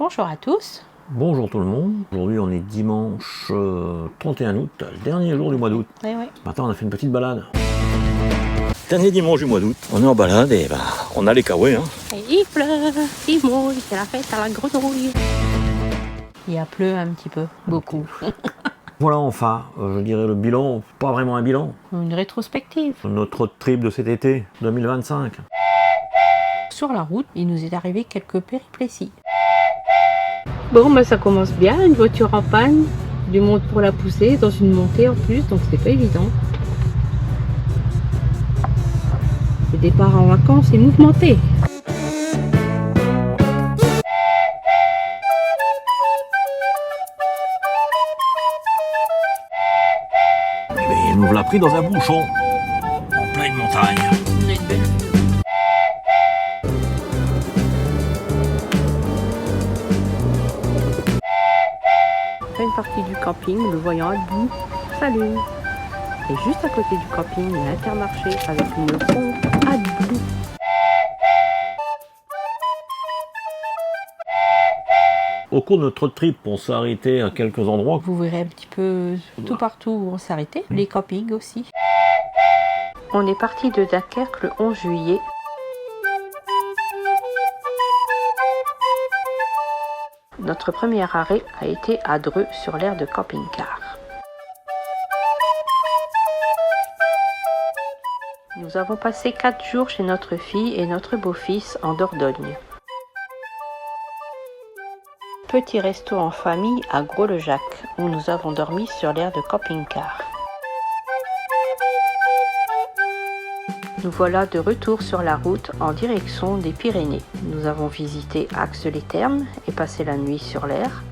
Bonjour à tous. Bonjour tout le monde. Aujourd'hui on est dimanche 31 août, le dernier jour du mois d'août. Oui. Maintenant on a fait une petite balade. Dernier dimanche du mois d'août, on est en balade et on a les kawaii. Et il pleut, il mouille, c'est la fête à la grenouille. Il y a plu un petit peu, beaucoup. Voilà enfin, je dirais le bilan, pas vraiment un bilan. Une rétrospective. Notre trip de cet été 2025. Sur la route, il nous est arrivé quelques péripéties. Bon, ça commence bien, une voiture en panne, du monde pour la pousser, dans une montée en plus, donc c'est pas évident. Le départ en vacances est mouvementé. Et nous voilà pris dans un bouchon, en pleine montagne. On a une belle vue. Une partie du camping, le voyant à debout, salut. Et juste à côté du camping, il y a Intermarché avec une pompe à debout. Au cours de notre trip, on s'est arrêté à quelques endroits. Vous verrez un petit peu tout partout où on s'est arrêté, les campings aussi. On est parti de Dunkerque le 11 juillet. Notre premier arrêt a été à Dreux sur l'aire de camping-car. Nous avons passé 4 jours chez notre fille et notre beau-fils en Dordogne. Petit resto en famille à Gros-le-Jac, où nous avons dormi sur l'aire de camping-car. Nous voilà de retour sur la route en direction des Pyrénées. Nous avons visité Ax-les-Thermes et passé la nuit sur l'aire.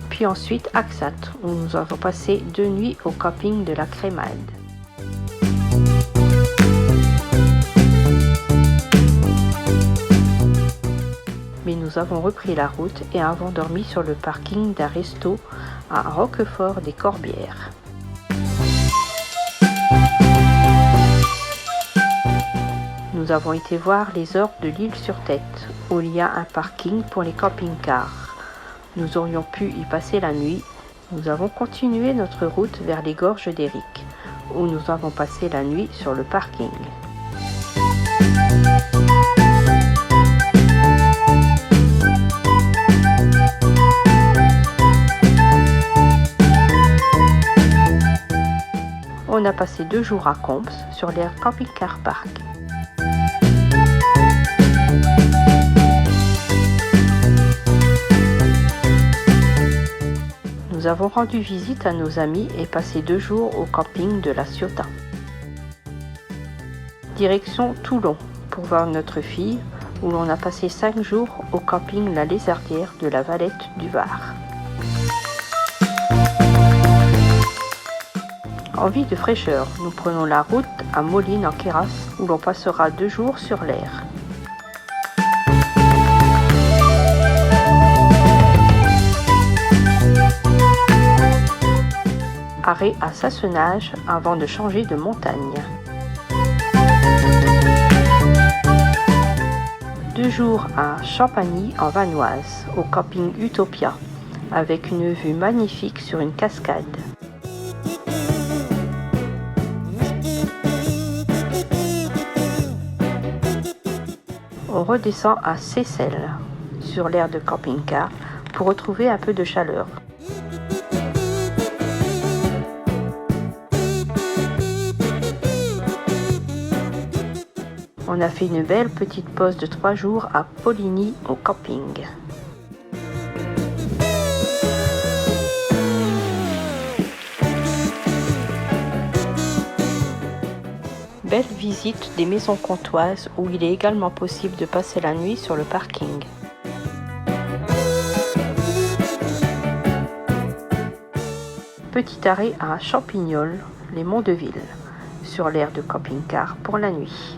Puis ensuite Axat, où nous avons passé 2 nuits au camping de la Crémade. Mais nous avons repris la route et avons dormi sur le parking d'un resto à Roquefort-des-Corbières. Nous avons été voir les orgues de l'Île-sur-Tête, où il y a un parking pour les camping-cars. Nous aurions pu y passer la nuit. Nous avons continué notre route vers les gorges d'Éric, où nous avons passé la nuit sur le parking. On a passé 2 jours à Comps sur l'aire camping-car park. Nous avons rendu visite à nos amis et passé 2 jours au camping de la Ciotat. Direction Toulon pour voir notre fille, où l'on a passé 5 jours au camping La Lézardière de la Valette du Var. Envie de fraîcheur, nous prenons la route à Moline en Queyras, où l'on passera 2 jours sur l'aire. Arrêt à Sassenage avant de changer de montagne. 2 jours à Champagny en Vanoise, au camping Utopia, avec une vue magnifique sur une cascade. On redescend à Seyssel, sur l'aire de camping-car, pour retrouver un peu de chaleur. On a fait une belle petite pause de 3 jours à Poligny au camping. Belle visite des maisons comtoises où il est également possible de passer la nuit sur le parking. Petit arrêt à Champignol, les Monts de Ville, sur l'aire de camping-car pour la nuit.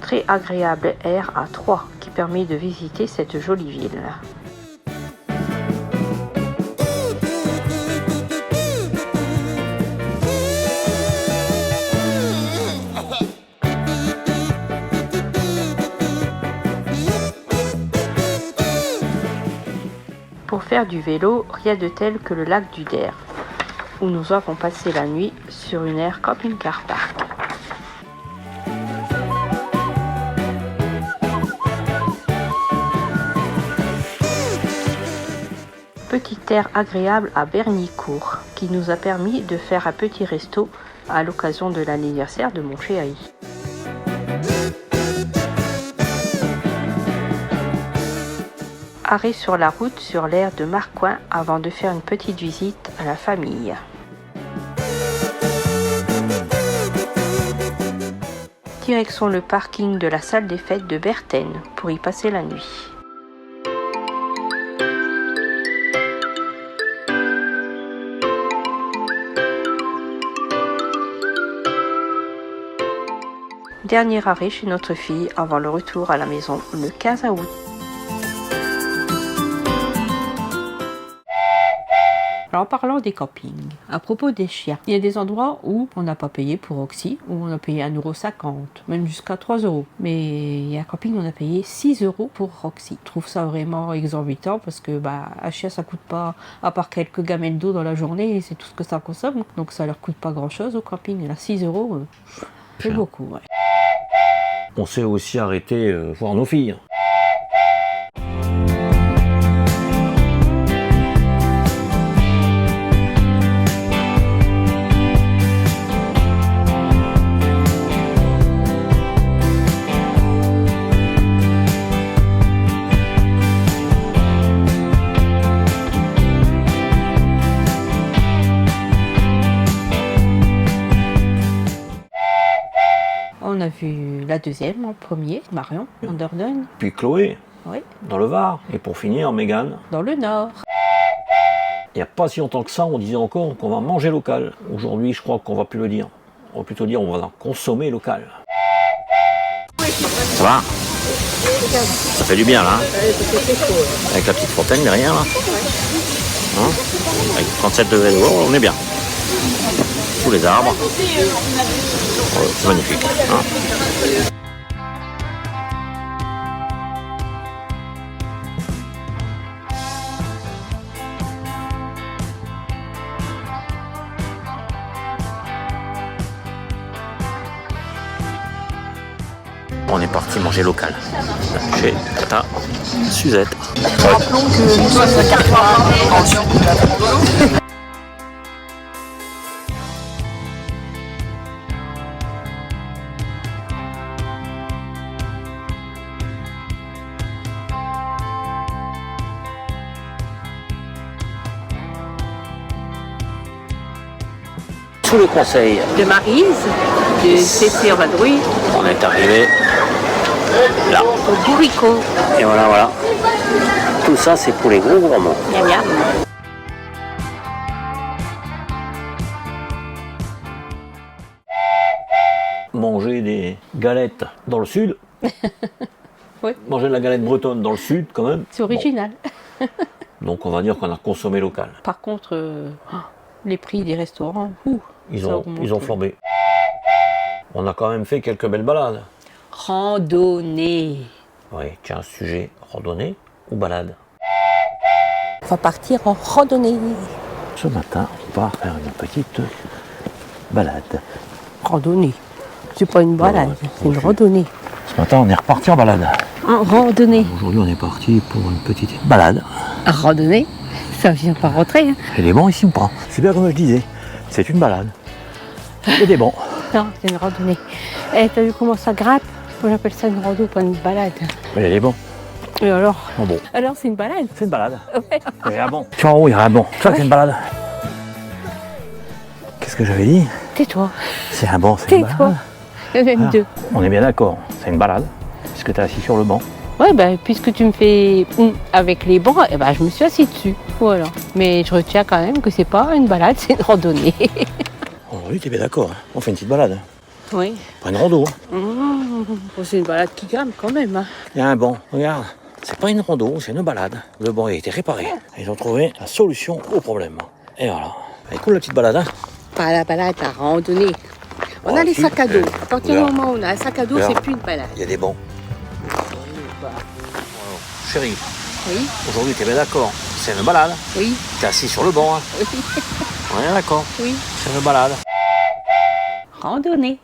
Très agréable air à Troyes qui permet de visiter cette jolie ville. faire du vélo, rien de tel que le lac du Der, où nous avons passé la nuit sur une aire camping-car park. Petite aire agréable à Bernicourt, qui nous a permis de faire un petit resto à l'occasion de l'anniversaire de mon chéri. Arrêt sur la route sur l'aire de Marcoing avant de faire une petite visite à la famille. Direction le parking de la salle des fêtes de Berthen pour y passer la nuit. Dernier arrêt chez notre fille avant le retour à la maison le 15 août. Alors en parlant des campings, à propos des chiens, il y a des endroits où on n'a pas payé pour Oxy, où on a payé 1,50€, même jusqu'à 3€. Mais il y a un camping où on a payé 6€ pour Roxy. Je trouve ça vraiment exorbitant parce que un chien ça coûte pas, à part quelques gamelles d'eau dans la journée, c'est tout ce que ça consomme. Donc ça leur coûte pas grand chose au camping. Là 6€, c'est beaucoup. Ouais. On s'est aussi arrêté voir nos filles. On a vu la deuxième en premier, Marion, en Dordogne. Puis Chloé, Oui. dans le Var. Et pour finir, Mégane. Dans le Nord. Il n'y a pas si longtemps que ça, on disait encore qu'on va manger local. Aujourd'hui, je crois qu'on va plus le dire. On va plutôt dire on va consommer local. Ça va? Ça fait du bien là. Avec la petite fontaine derrière là. Hein, avec 37 degrés de haut, on est bien. Sous les arbres. C'est magnifique. Hein. On est parti manger local chez Tata Suzette. Rappelons que nous sommes à Carrefour en Sud. Sous le conseil, De Maryse, de CC en Vadrouille, on est arrivé là. au Bourricot. Et voilà. Tout ça, c'est pour les gros gourmands. Miam miam. Manger des galettes dans le sud. Oui. Manger de la galette bretonne dans le sud, quand même. C'est original. Bon. Donc, on va dire qu'on a consommé local. Par contre, les prix des restaurants, Ils ont flambé. On a quand même fait quelques belles balades. Randonnée. Oui, tiens, sujet, randonnée ou balade? On va partir en randonnée. Ce matin, on va faire une petite balade. Randonnée. C'est pas une balade, c'est une randonnée. Ce matin, on est reparti en balade. En randonnée. Aujourd'hui, on est parti pour une petite balade. En randonnée, ça vient pas rentrer. Hein. Il y a des bancs ici ou pas? C'est bien comme je disais, c'est une balade. Il y a des bancs. Non, c'est une randonnée. Eh, t'as vu comment ça grimpe? Moi j'appelle ça une rando, pas une balade. Mais il y a des bancs. Et alors? Oh bon. Alors c'est une balade? C'est une balade. Ouais. Il y a un banc. Tu vois, en haut, il y a un banc. Tu vois que c'est une balade. Qu'est-ce que j'avais dit? Tais-toi. C'est un banc, c'est une Tais-toi. balade. Il y en a Ah, deux. on est bien d'accord, c'est une balade. Puisque tu es assis sur le banc. Ouais, puisque tu me fais avec les bancs, je me suis assis dessus. Voilà. Mais je retiens quand même que c'est pas une balade, c'est une randonnée. Aujourd'hui, tu es bien d'accord. Hein. On fait une petite balade. Oui. Pas une rando. Hein. C'est une balade qui grimpe quand même. Hein. Il y a un banc, regarde. C'est pas une rando, c'est une balade. Le banc a été réparé. Ils ont trouvé la solution au problème. Et voilà. Elle est cool la petite balade, hein? Pas la balade, la randonnée. On a les si, sacs à dos. À partir du regarde. moment où on a un sac à dos, Regarde. c'est plus une balade. Il y a des bancs. Chérie, Oui. aujourd'hui, tu es bien d'accord. c'est une balade. Oui. T'es assis sur le banc. Hein. Oui. On est d'accord. Oui. C'est une balade. Randonnée.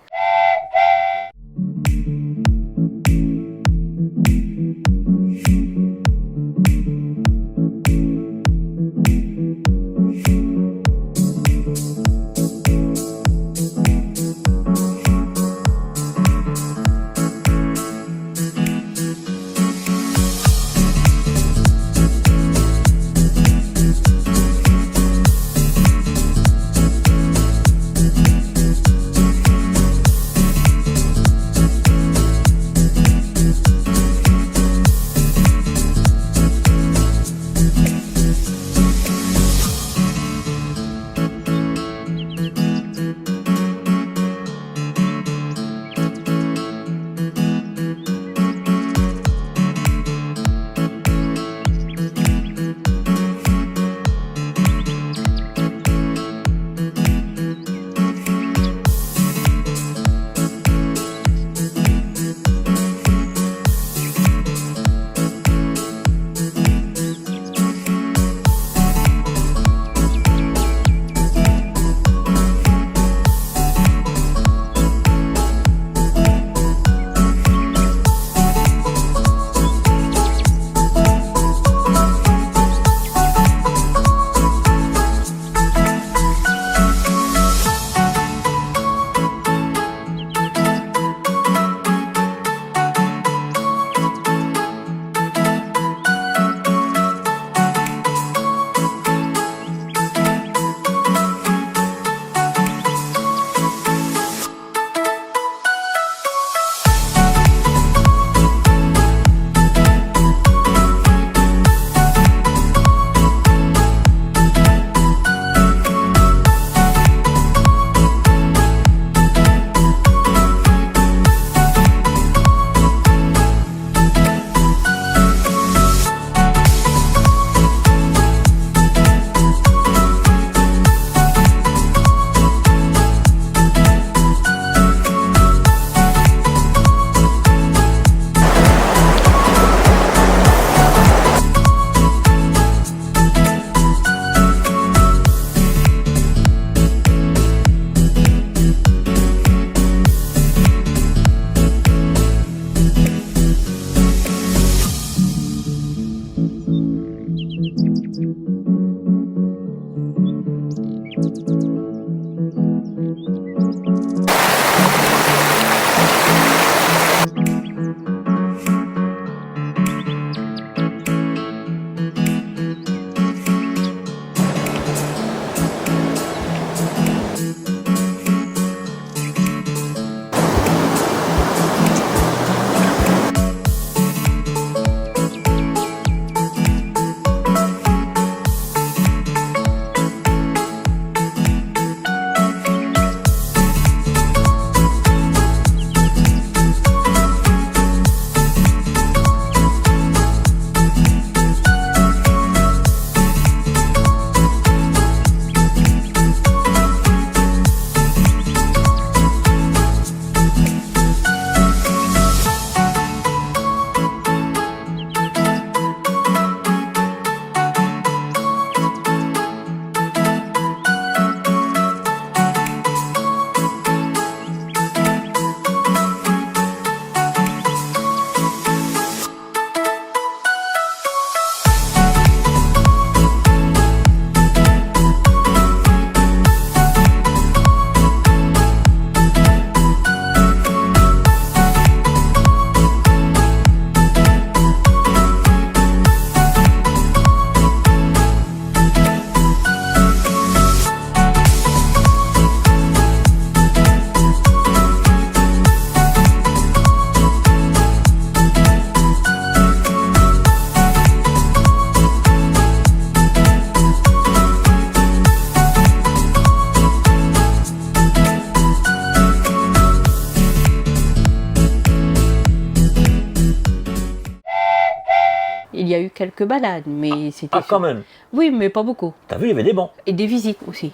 Il y a eu quelques balades, mais c'était... Ah, quand même. Oui, mais pas beaucoup. T'as vu, il y avait des bancs. Et des visites aussi.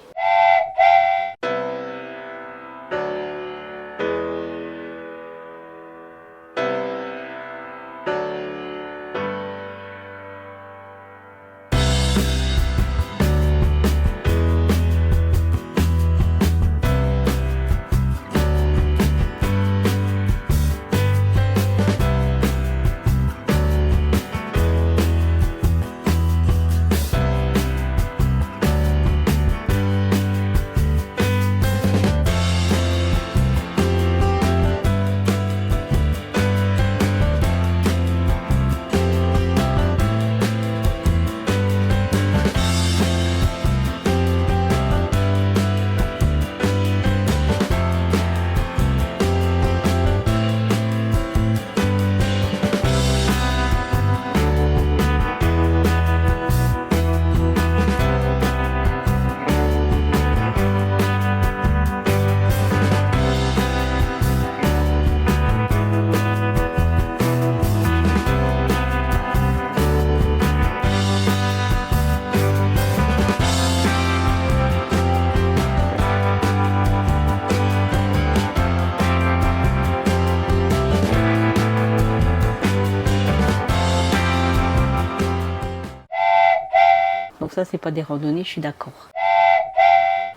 ça, c'est pas des randonnées, je suis d'accord.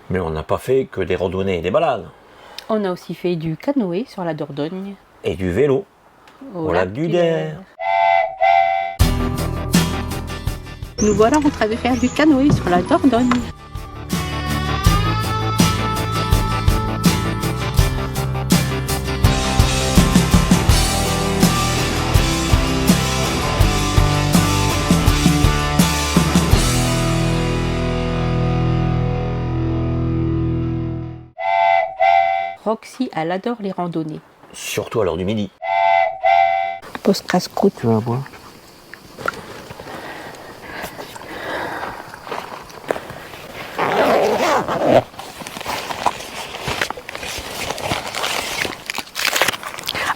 Mais on n'a pas fait que des randonnées et des balades. On a aussi fait du canoë sur la Dordogne. Et du vélo au lac du Der. Nous voilà en train de faire du canoë sur la Dordogne. Roxy, elle adore les randonnées. Surtout à l'heure du midi. Post casse-croûte. Tu vas voir.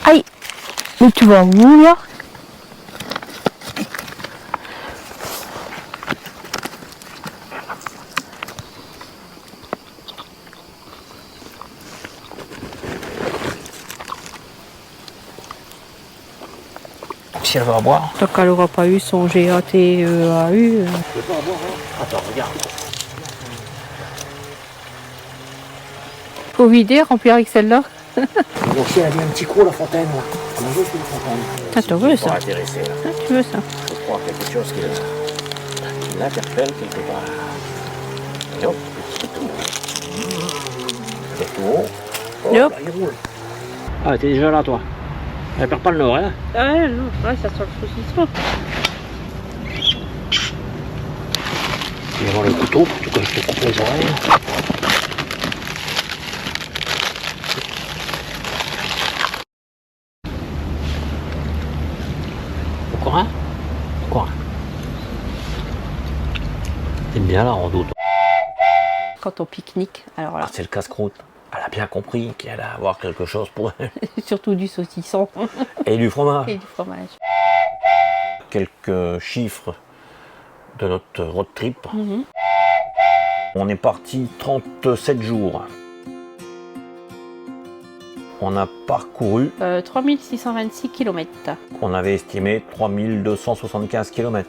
Aïe! Mais tu vas où là? Si elle va boire. Tant qu'elle n'aura pas eu son GATEAU. Je peux pas boire, hein. Attends, regarde. Faut vider, remplir avec celle-là. Donc si elle a mis un petit coup la fontaine. Comment je fais la fontaine? Ah, tu veux ça? Intéressé, là. Ah, tu veux ça? Je crois quelque chose qui l'interpelle quelque part. Et hop, petit tout. C'est tout haut. Oh, Yep. là, il roule. Ah, t'es déjà là, toi. Elle perd pas le nord, hein? Ah ouais, non, ouais, ça sent le saucisson. Tu vas voir le couteau pour que je te coupe les oreilles. Encore un? Encore un. T'aimes bien la rando, toi? Quand on pique-nique, alors là, Ah, c'est le casse-croûte. Elle a bien compris qu'elle allait avoir quelque chose pour elle. surtout du saucisson Et du fromage. et du fromage. Quelques chiffres de notre road trip. Mhm. On est parti 37 jours. On a parcouru, 3626 km. on avait estimé 3275 km.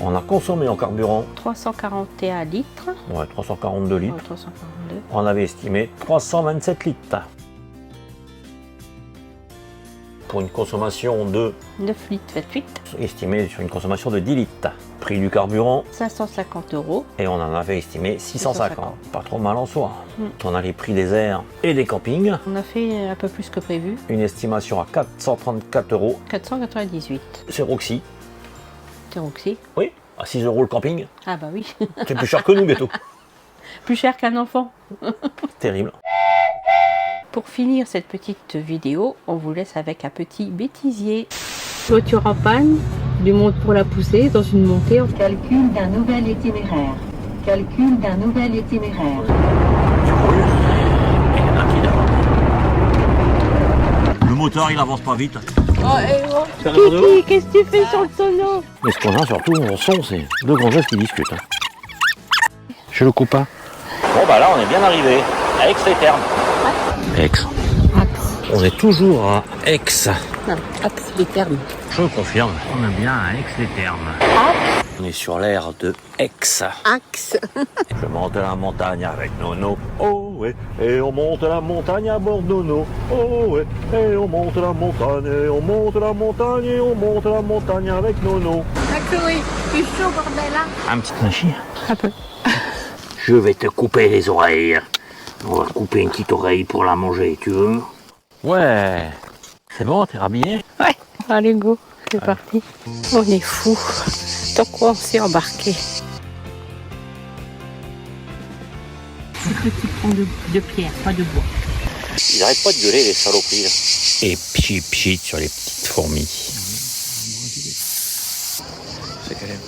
On a consommé en carburant, 341 litres. ouais, 342 litres. 342. On avait estimé 327 litres. Pour une consommation de, 9 litres 28. estimé sur une consommation de 10 litres. Prix du carburant, 550 €. et on en avait estimé 650. Pas trop mal en soi. Mm. On a les prix des airs et des campings. On a fait un peu plus que prévu. Une estimation à 434 €. 498. C'est Roxy. C'est Roxy. Oui, à 6 € le camping. Ah bah oui. C'est plus cher que nous, bientôt. Plus cher qu'un enfant. Terrible. Pour finir cette petite vidéo, on vous laisse avec un petit bêtisier. Voiture en panne, du monde pour la pousser dans une montée. Calcul d'un nouvel itinéraire. Calcul d'un nouvel itinéraire. Le moteur, il avance pas vite. Kiki, qu'est-ce que tu fais sur le tonneau? Mais ce qu'on a surtout en son, c'est deux grands gestes qui discutent. Je le coupe pas. Bon bah là, on est bien arrivé à Aix-les-Thermes. Aix. On est toujours à Aix. Non, Axe les Thermes. Je confirme. On est bien à Aix-les-Thermes. On est sur l'aire de Aix. Axe. Je monte la montagne avec Nono. Oh ouais. Et on monte la montagne à bord de Nono. Oh ouais. Et on monte la montagne. Et on monte la montagne. Et on monte la montagne avec Nono. Ah, Chloé, c'est chaud, bordel, là. Un petit machine. Un peu. Je vais te couper les oreilles. On va couper une petite oreille pour la manger, tu veux? Ouais. C'est bon, t'es rhabillé? Ouais. Allez, go. C'est parti. On est fous. Tant quoi on s'est embarqué. C'est petit pont de pierre, pas de bois. Ils arrêtent pas de gueuler, les saloperies. Là. Et pchit pchit sur les petites fourmis. C'est qu'elle aime.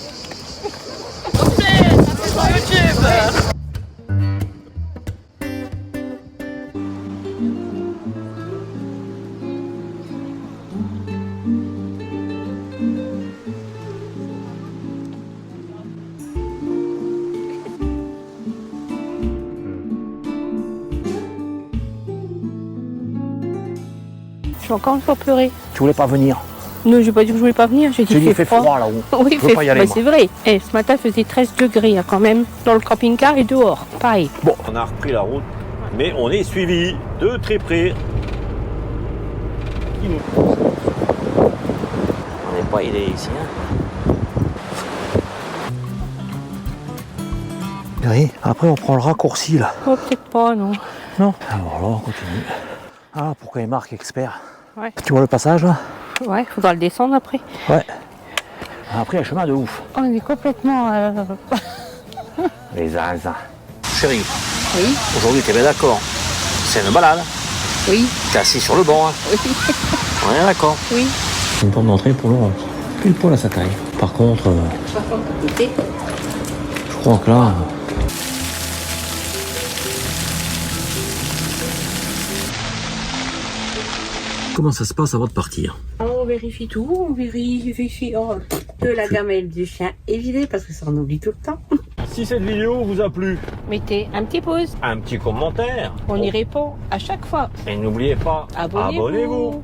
Je vais encore une fois pleurer. Tu voulais pas venir? Non, j'ai pas dit que je voulais pas venir, j'ai dit Il qu'il fait froid là-haut. Oui, Je veux pas y aller, moi. c'est vrai. Eh, ce matin, il faisait 13 degrés hein, quand même, dans le camping-car et dehors. Pareil. Bon, on a repris la route, mais on est suivi de très près. On n'est pas aidé ici. Hein. Oui, après on prend le raccourci là. Oh, peut-être pas, non. Non. Alors là, on continue. Ah, pourquoi il marque expert? Ouais. Tu vois le passage là? Ouais, faudra le descendre après. Ouais. Après, un chemin de ouf. On est complètement... Les zinzins. Chérie, Oui, aujourd'hui t'es bien d'accord. C'est une balade. oui, T'es assis sur le banc. Hein. oui, On est d'accord. oui. Une porte d'entrée pour Laurent. Pile poil à sa taille. Par contre, je crois que là... Comment ça se passe avant de partir? On vérifie tout, on vérifie de la gamelle du chien, évidemment, parce que ça on oublie tout le temps. Si cette vidéo vous a plu, Mettez un petit pouce, un petit commentaire. on y répond à chaque fois. Et n'oubliez pas, Abonnez-vous.